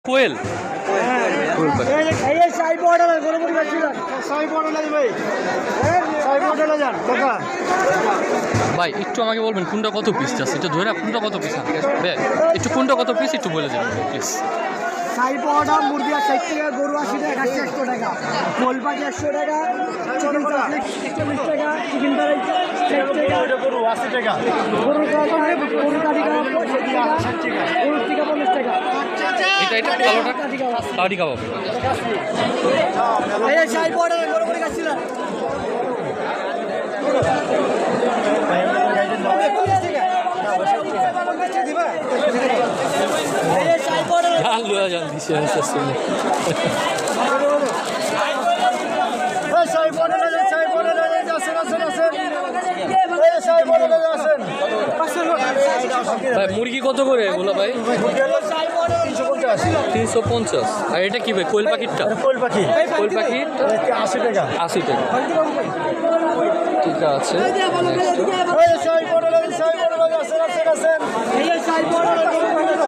কোয়েল কোয়েল পাখি। ভাই একটু আমাকে বলবেন কোনটা কত পিস আছে, একটু ধরে কোনটা কত পিস আছে একটু কোনটা কত পিস একটু বলে যাবেন প্লিজ। সাই পাউডা মুরগি 60 টাকা, গরু 80 টাকা, 100 টাকা, কোল পাখি 100 টাকা, চিকেন চাপলিক 40 টাকা, চিকেন ফ্রাই 60 টাকা, গরু 80 টাকা, গরু কাটি 50 টাকা, গরু টিকা 50 টাকা। এটা কালোটা কারি কাবাব। এই সাই পাউডা গরু করে খাচ্ছিল মুরগি কত করে বলো ভাই? 350। আর এটা কি ভাই কোয়েল পাখিরটা? কোয়েল পাখি কোয়েল পাখির 80 টাকা। 80 টাকা। ঠিক আছে।